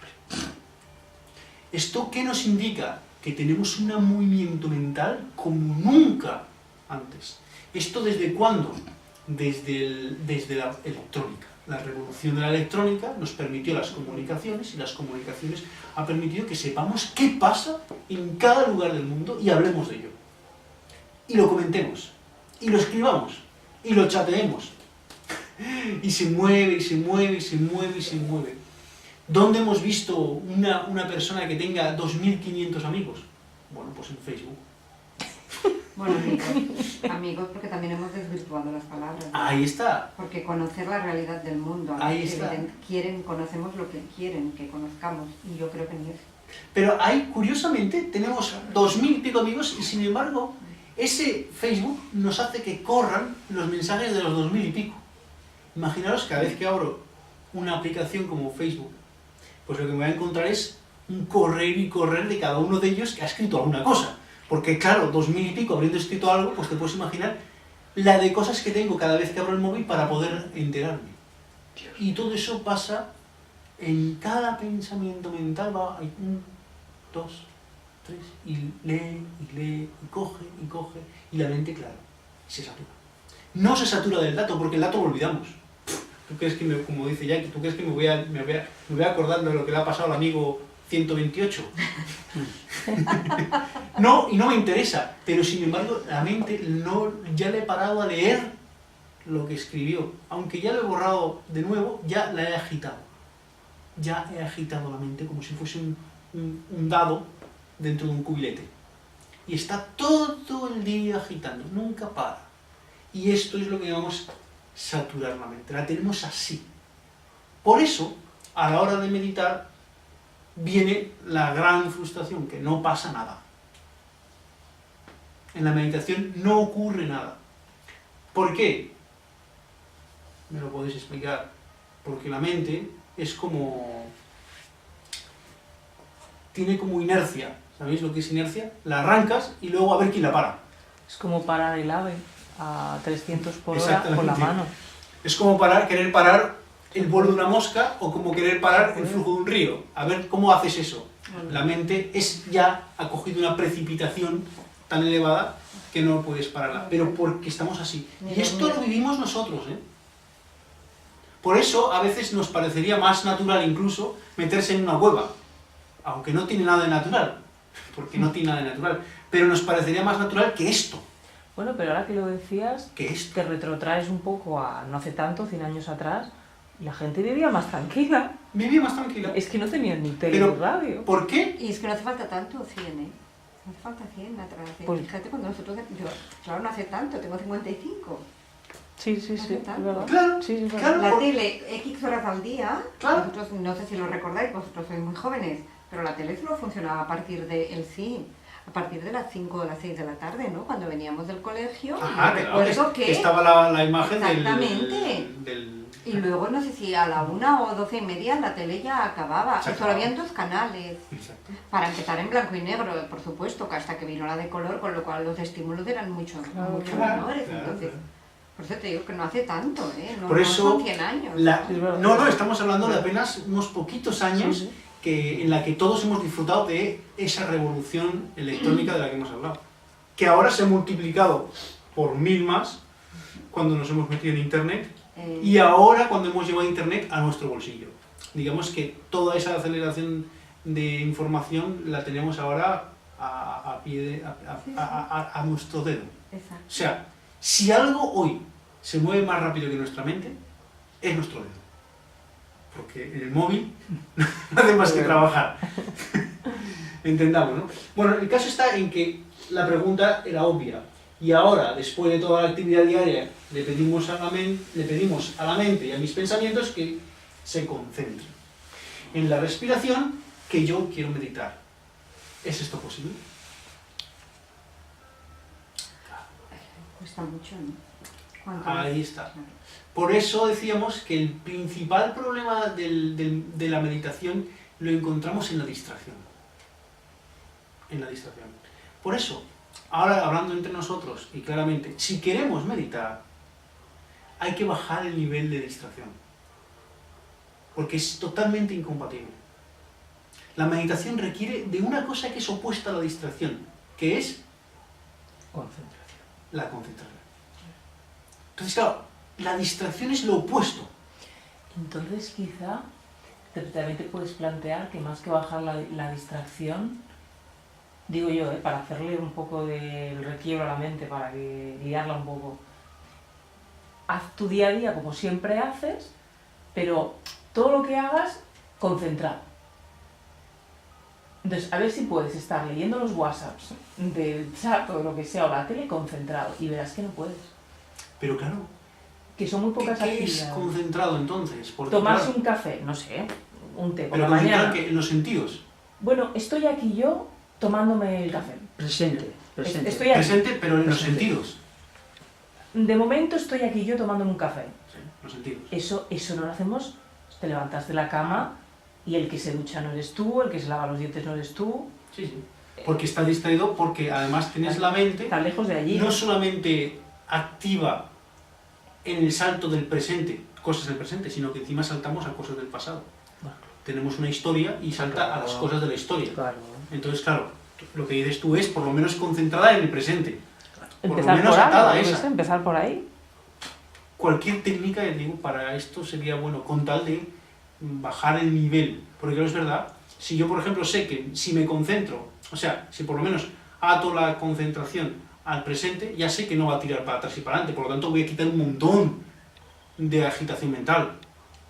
¿Esto qué nos indica? Que tenemos un movimiento mental como nunca antes. ¿Esto desde cuándo? Desde la electrónica. La revolución de la electrónica nos permitió las comunicaciones, y las comunicaciones han permitido que sepamos qué pasa en cada lugar del mundo y hablemos de ello. Y lo comentemos, y lo escribamos, y lo chateemos. Y se mueve, y se mueve, y se mueve, y se mueve. ¿Dónde hemos visto una persona que tenga 2.500 amigos? Bueno, pues en Facebook. Bueno, amigos, porque también hemos desvirtuado las palabras, ¿no? Ahí está. Porque conocer la realidad del mundo, Ahí está. conocemos lo que quieren que conozcamos, y yo creo que ni eso. Pero ahí, curiosamente, tenemos 2.000 y pico amigos, y sin embargo, ese Facebook nos hace que corran los mensajes de los 2.000 y pico. Imaginaros, cada vez que abro una aplicación como Facebook, pues lo que me voy a encontrar es un correr y correr de cada uno de ellos que ha escrito alguna cosa. Porque claro, 2000 y pico habiendo escrito algo, pues te puedes imaginar la de cosas que tengo cada vez que abro el móvil para poder enterarme. Y todo eso pasa en cada pensamiento mental, va, hay 1, 2, 3, y lee, y coge, y la mente, claro, se satura. No se satura del dato, porque el dato lo olvidamos. ¿Tú crees que, como dice Jackie, tú crees que me voy a acordar de lo que le ha pasado al amigo 128? No, y no me interesa, pero sin embargo la mente ya le he parado a leer lo que escribió, aunque ya lo he borrado de nuevo, ya la he agitado. Ya he agitado la mente como si fuese un dado dentro de un cubilete. Y está todo el día agitando, nunca para. Y esto es lo que llamamos saturar la mente, la tenemos así. Por eso, a la hora de meditar, viene la gran frustración, que no pasa nada. En la meditación no ocurre nada. ¿Por qué? Me lo podéis explicar. Porque la mente es como... tiene como inercia. ¿Sabéis lo que es inercia? La arrancas y luego a ver quién la para. Es como parar el ave a 300 por hora con la mano. Es como querer parar el vuelo de una mosca o como querer parar el flujo de un río. A ver cómo haces eso. La mente ha cogido una precipitación tan elevada que no puedes pararla. Pero porque estamos así. Y esto lo vivimos nosotros, ¿eh? Por eso a veces nos parecería más natural incluso meterse en una cueva. Aunque no tiene nada de natural. Porque no tiene nada de natural. Pero nos parecería más natural que esto. Bueno, pero ahora que lo decías, ¿Qué es? te retrotraes un poco a no hace tanto, 100 años atrás, y la gente vivía más tranquila. Vivía más tranquila. Es que no tenían ni tele Pero, ni radio. ¿por qué? Y es que no hace falta tanto, 100, ¿eh? No hace falta 100 atrás. Pues- Fíjate cuando nosotros... Yo, claro, no hace tanto, tengo 55. Sí, sí, no sí, hace es tanto. verdad. Claro, Sí, sí, es claro. verdad. La tele, X horas al día, Claro. nosotros, no sé si lo recordáis, vosotros sois muy jóvenes, pero la tele solo funcionaba a partir de a partir de las 5 o las 6 de la tarde, ¿no? Cuando veníamos del colegio, Ajá, yo claro, recuerdo que... estaba la imagen Exactamente. del... Y luego, no sé si a la 1 o 12 y media la tele ya acababa. Se Y solo acababa. habían 2 canales. Exacto. Para empezar en blanco y negro, por supuesto, que hasta que vino la de color, con lo cual los estímulos eran mucho Claro, menores. claro, Entonces, claro. por eso te digo que no hace tanto, ¿eh? No, Por no eso, son 100 años. Es verdad. no, estamos hablando de apenas unos poquitos años Sí, sí. en la que todos hemos disfrutado de esa revolución electrónica de la que hemos hablado. Que ahora se ha multiplicado por 1000 más cuando nos hemos metido en Internet y ahora cuando hemos llevado Internet a nuestro bolsillo. Digamos que toda esa aceleración de información la tenemos ahora a nuestro dedo. Exacto. O sea, si algo hoy se mueve más rápido que nuestra mente, es nuestro dedo. Porque en el móvil no hace más que trabajar. Entendamos, ¿no? Bueno, el caso está en que la pregunta era obvia. Y ahora, después de toda la actividad diaria, le pedimos a la mente y a mis pensamientos que se concentren en la respiración que yo quiero meditar. ¿Es esto posible? Cuesta mucho, ¿no? ¿Cuánto Ahí es? está. Claro. Por eso decíamos que el principal problema de la meditación lo encontramos en la distracción. En la distracción. Por eso, ahora hablando entre nosotros y claramente, si queremos meditar, hay que bajar el nivel de distracción. Porque es totalmente incompatible. La meditación requiere de una cosa que es opuesta a la distracción, que es Concentración. la concentración. Entonces, claro, la distracción es lo opuesto. Entonces quizá también te puedes plantear que más que bajar la distracción, digo yo, para hacerle un poco de requiebro a la mente, para que guiarla un poco, haz tu día a día como siempre haces, pero todo lo que hagas, concentrado. Entonces, a ver si puedes estar leyendo los WhatsApps del chat o de lo que sea, o la tele, concentrado, y verás que no puedes. Pero claro, Que son muy pocas ¿qué es actividades. concentrado entonces? Porque, Tomarse claro, un café, no sé, un té por pero la concentrado mañana. que en los sentidos. Bueno, estoy aquí yo tomándome el café. Presente, presente. Estoy aquí. Presente, pero en los Presente. sentidos. De momento estoy aquí yo tomándome un café. Sí, los sentidos. Eso no lo hacemos. Te levantas de la cama Y el que se ducha no eres tú, el que se lava los dientes no eres tú. Sí, sí. Porque está distraído, porque además tienes la mente Está lejos de allí. no solamente activa en el salto del presente, cosas del presente, sino que encima saltamos a cosas del pasado. Bueno, Tenemos una historia y salta a las cosas de la historia. claro. Entonces, claro, lo que dices tú es por lo menos concentrada en el presente. Por lo Empezar menos por atada a ahí, esa. empezar por ahí. Cualquier técnica, digo, para esto sería bueno, con tal de bajar el nivel. Porque no es verdad, si yo, por ejemplo, sé que si me concentro, o sea, si por lo menos ato la concentración al presente, ya sé que no va a tirar para atrás y para adelante, por lo tanto voy a quitar un montón de agitación mental.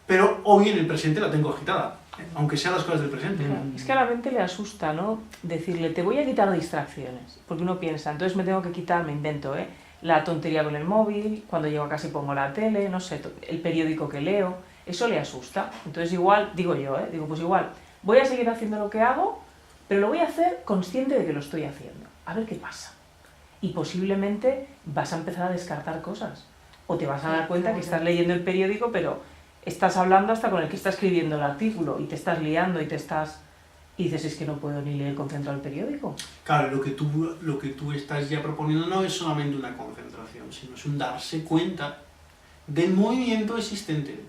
Pero hoy en el presente la tengo agitada, aunque sean las cosas del presente. Es que a la mente le asusta, ¿no? Decirle, te voy a quitar distracciones. Porque uno piensa, entonces me tengo que quitar, me invento, la tontería con el móvil, cuando llego a casa y pongo la tele, no sé, el periódico que leo, eso le asusta. Entonces igual, digo yo, digo, pues igual, voy a seguir haciendo lo que hago, pero lo voy a hacer consciente de que lo estoy haciendo. A ver qué pasa. Y posiblemente vas a empezar a descartar cosas. O te vas a dar cuenta que estás leyendo el periódico, pero estás hablando hasta con el que está escribiendo el artículo y te estás liando y te estás... Y dices, es que no puedo ni leer concentrado el periódico. Claro, lo que tú estás ya proponiendo no es solamente una concentración, sino es un darse cuenta del movimiento existente.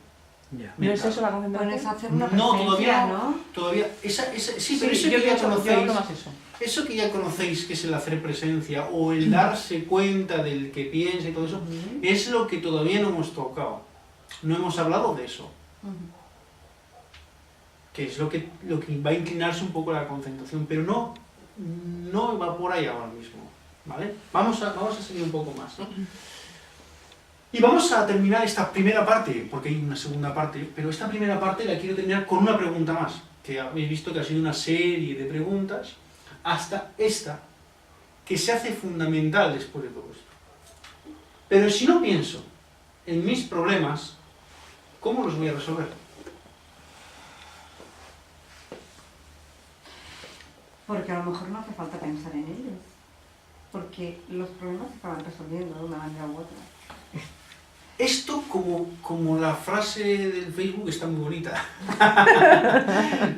Ya. ¿No es eso la concentración? Bueno, es hacer una No, presencia, todavía ¿no? Todavía, sí, pero eso yo que ya hablo conocéis, más eso. eso que ya conocéis que es el hacer presencia o el darse cuenta del que piensa y todo eso, es lo que todavía no hemos tocado. No hemos hablado de eso, que es lo que va a inclinarse un poco la concentración, pero no va por ahí ahora mismo, ¿vale? Vamos a seguir un poco más, ¿no? Y vamos a terminar esta primera parte, porque hay una segunda parte, pero esta primera parte la quiero terminar con una pregunta más, que habéis visto que ha sido una serie de preguntas, hasta esta, que se hace fundamental después de todo esto. Pero si no pienso en mis problemas, ¿cómo los voy a resolver? Porque a lo mejor no hace falta pensar en ellos. Porque los problemas se acaban resolviendo de una manera u otra. Esto como la frase del Facebook está muy bonita.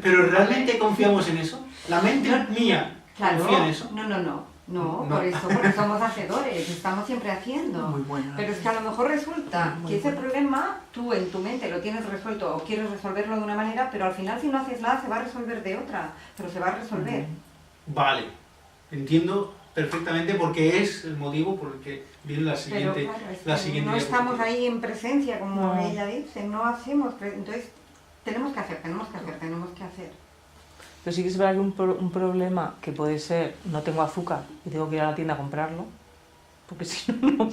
Pero ¿realmente confiamos en eso? ¿La mente mía confía en eso? No, por eso, porque somos hacedores, estamos siempre haciendo. Muy buena. Pero es que a lo mejor resulta Muy que ese buena. problema tú en tu mente lo tienes resuelto o quieres resolverlo de una manera, pero al final si no haces nada se va a resolver de otra, pero se va a resolver. Vale, entiendo perfectamente porque es el motivo por el que viene la Pero siguiente, claro, es la que siguiente no estamos diapositiva. ahí en presencia, como No. ella dice, no hacemos, entonces tenemos que hacer. Pero sí que es verdad que un problema que puede ser, no tengo azúcar y tengo que ir a la tienda a comprarlo, porque si no,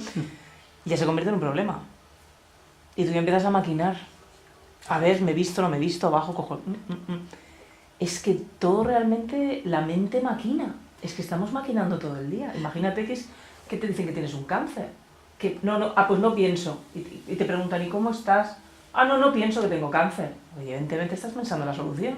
ya se convierte en un problema. Y tú ya empiezas a maquinar. A ver, me he visto, no me he visto, bajo, cojo... Es que todo realmente, la mente maquina. Es que estamos maquinando todo el día. Imagínate que te dicen que tienes un cáncer. Que pues no pienso. Y te preguntan, ¿y cómo estás? No pienso que tengo cáncer. Evidentemente estás pensando en la solución.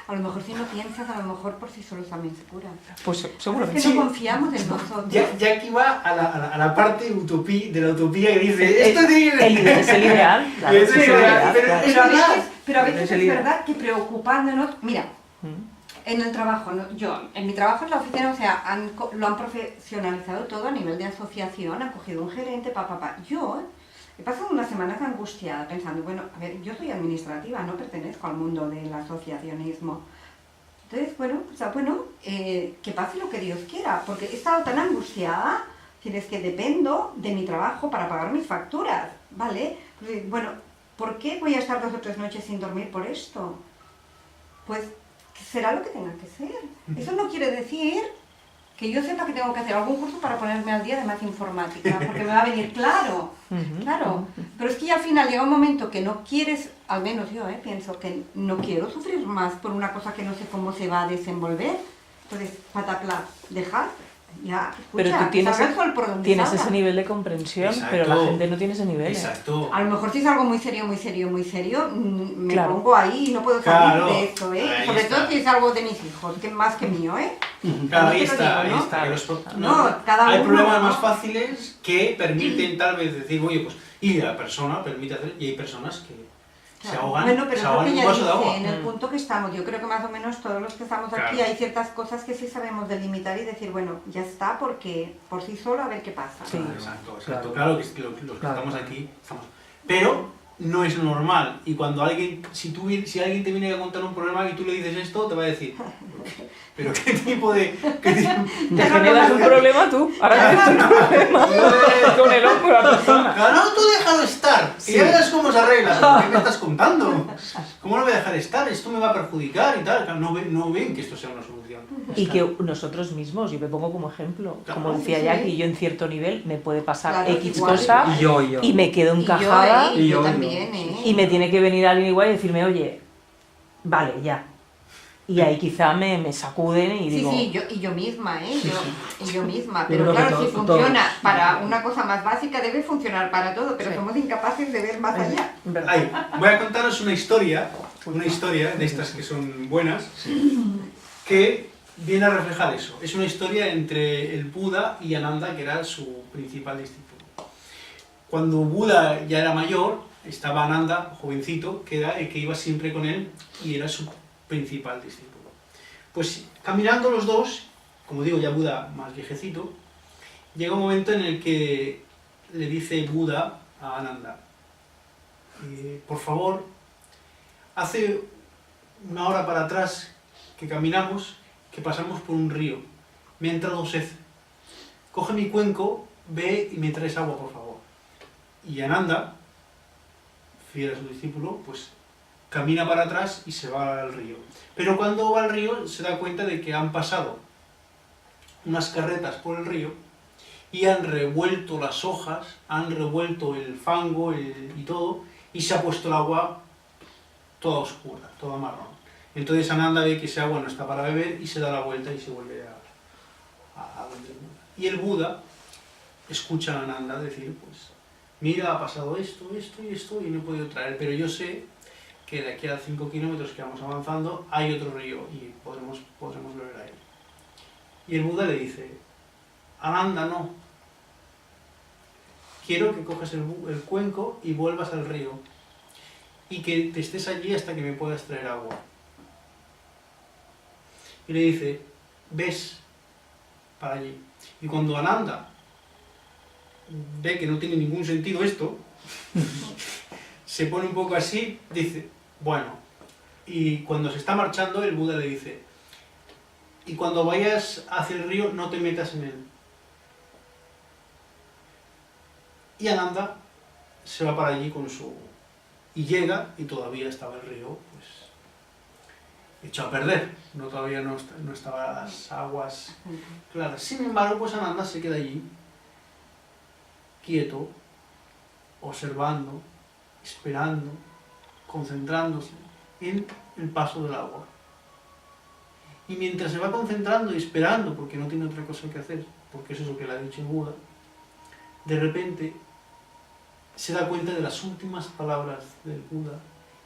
A lo mejor si no piensas, a lo mejor por sí solos también se curan. Pues Es seguramente. que no Sí. confiamos en nosotros. Ya aquí va a la parte de la utopía que dice, esto tiene... Es el ideal. Claro, Es el ideal, pero claro. es Pero a Es veces el es ideal. verdad que preocupándonos... Mira, Mm. en el trabajo, en mi trabajo en la oficina, o sea, lo han profesionalizado todo a nivel de asociación, han cogido un gerente, Yo he pasado unas semanas angustiada pensando, bueno, a ver, yo soy administrativa, no pertenezco al mundo del asociacionismo. Entonces, que pase lo que Dios quiera, porque he estado tan angustiada, es que dependo de mi trabajo para pagar mis facturas, ¿vale? Pues, bueno, ¿por qué voy a estar 2 o 3 noches sin dormir por esto? Pues será lo que tenga que ser. Eso no quiere decir que yo sepa que tengo que hacer algún curso para ponerme al día de más informática, porque me va a venir claro, pero es que ya al final llega un momento que no quieres, al menos yo pienso que no quiero sufrir más por una cosa que no sé cómo se va a desenvolver, entonces, patapla, dejar, ya, Pero escucha, tú tienes, salga el sol por donde tienes salga. ese nivel de comprensión, Exacto. pero la gente no tiene ese nivel. Exacto. A lo mejor si es algo muy serio, me Claro. pongo ahí y no puedo salir Claro, de esto, ahí Sobre está. todo si es algo de mis hijos, que más que mío, Claro, ahí Yo te lo está, digo, ahí ¿no? está. que los No, cada hay uno, problemas ¿no? más fáciles que permiten tal vez decir, oye, pues, y la persona permite hacer, y hay personas Se ahogan, bueno, pero se es lo ahogan que en un ya vaso de dice, agua. en el punto que estamos, yo creo que más o menos todos los que estamos aquí Claro. hay ciertas cosas que sí sabemos delimitar y decir, bueno, ya está, porque por sí solo a ver qué pasa. Sí. Exacto. Claro. Claro que los que Claro. estamos aquí estamos. Pero no es normal. Y cuando alguien, si alguien te viene a contar un problema y tú le dices esto, te va a decir, pero qué tipo de... Te generas un problema tú, ahora tienes un problema con el hombro a la persona. Claro, no, tú déjalo estar, que Sí. ya verás cómo se arregla. ¿Qué me estás contando? ¿Cómo lo voy a dejar estar? Esto me va a perjudicar y tal. Claro, no ven que esto sea una solución. Y que nosotros mismos, yo me pongo como ejemplo, Claro. como decía Sí. Jackie, yo en cierto nivel me puede pasar Claro, X igual, cosa Y yo. y me quedo Y yo, encajada y yo Y yo. también, y me tiene que venir alguien igual y decirme, oye, vale, ya. Y ahí quizá me sacuden y Sí, digo, sí, yo misma, ¿eh? Yo misma. Yo Pero creo que claro, si todos. funciona para una cosa más básica, debe funcionar para todo, pero Sí. somos incapaces de ver más allá. ¿verdad? Ahí, voy a contaros una historia de estas que son buenas, que viene a reflejar eso. Es una historia entre el Buda y Ananda, que era su principal discípulo. Cuando Buda ya era mayor, estaba Ananda, jovencito, que era el que iba siempre con él y era su principal discípulo. Pues caminando los dos, como digo, ya Buda más viejecito, llega un momento en el que le dice Buda a Ananda, por favor, hace una hora para atrás que caminamos, que pasamos por un río, me ha entrado sed, coge mi cuenco, ve y me traes agua, por favor. Y Ananda, fiel a su discípulo, pues camina para atrás y se va al río. Pero cuando va al río se da cuenta de que han pasado unas carretas por el río y han revuelto las hojas, han revuelto el fango y todo, y se ha puesto el agua toda oscura, toda marrón. Entonces Ananda ve que ese agua no está para beber y se da la vuelta y se vuelve a donde el Buda. Y el Buda escucha a Ananda decir, pues, mira, ha pasado esto, esto y esto y no he podido traer, pero yo sé que de aquí a 5 kilómetros que vamos avanzando hay otro río y podremos beber ahí. Y el Buda le dice, Ananda, no. Quiero que cojas el cuenco y vuelvas al río y que te estés allí hasta que me puedas traer agua. Y le dice, ves para allí. Y cuando Ananda ve que no tiene ningún sentido esto, se pone un poco así, dice, bueno, y cuando se está marchando el Buda le dice, y cuando vayas hacia el río no te metas en él. Y Ananda se va para allí con su... y llega y todavía estaba el río pues echado a perder, todavía no estaban las aguas claras. Sin embargo, pues Ananda se queda allí, quieto, observando, esperando, concentrándose en el paso del agua. Y mientras se va concentrando y esperando, porque no tiene otra cosa que hacer, porque eso es lo que le ha dicho el Buda, de repente se da cuenta de las últimas palabras del Buda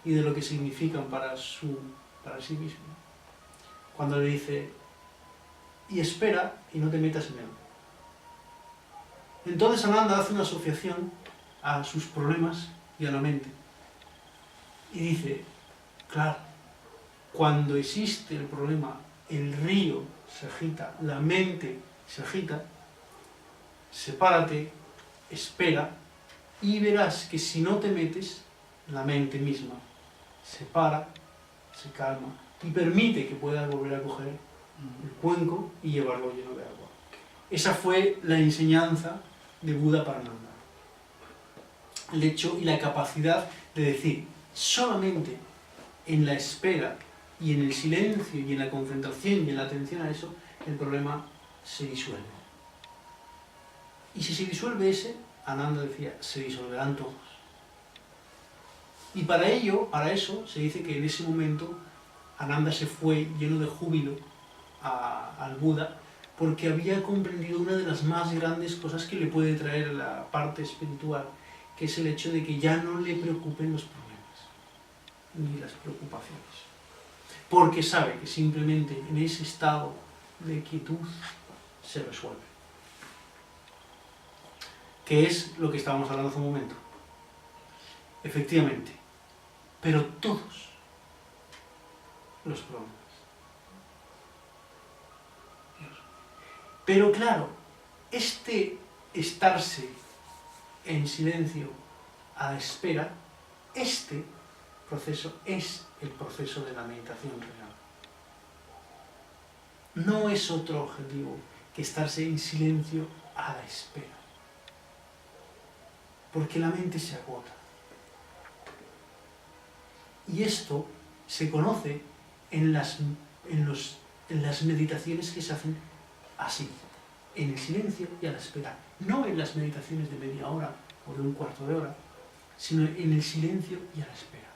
y de lo que significan para sí mismo. Cuando le dice, y espera y no te metas en él. Entonces Ananda hace una asociación a sus problemas y a la mente. Y dice, claro, cuando existe el problema, el río se agita, la mente se agita, sepárate, espera, y verás que si no te metes, la mente misma se para, se calma y permite que puedas volver a coger el cuenco y llevarlo lleno de agua. Esa fue la enseñanza de Buda para Ananda. El hecho y la capacidad de decir, solamente en la espera y en el silencio y en la concentración y en la atención a eso, el problema se disuelve. Y si se disuelve ese, Ananda decía, se disolverán todos. Y para eso, se dice que en ese momento Ananda se fue lleno de júbilo al Buda, porque había comprendido una de las más grandes cosas que le puede traer la parte espiritual, que es el hecho de que ya no le preocupen los problemas, ni las preocupaciones. Porque sabe que simplemente en ese estado de quietud se resuelve. Que es lo que estábamos hablando hace un momento. Efectivamente, pero todos los problemas. Pero claro, este estarse en silencio a la espera, este proceso es el proceso de la meditación real. No es otro objetivo que estarse en silencio a la espera, porque la mente se agota. Y esto se conoce en las meditaciones que se hacen así, en el silencio y a la espera. No en las meditaciones de media hora o de un cuarto de hora, sino en el silencio y a la espera.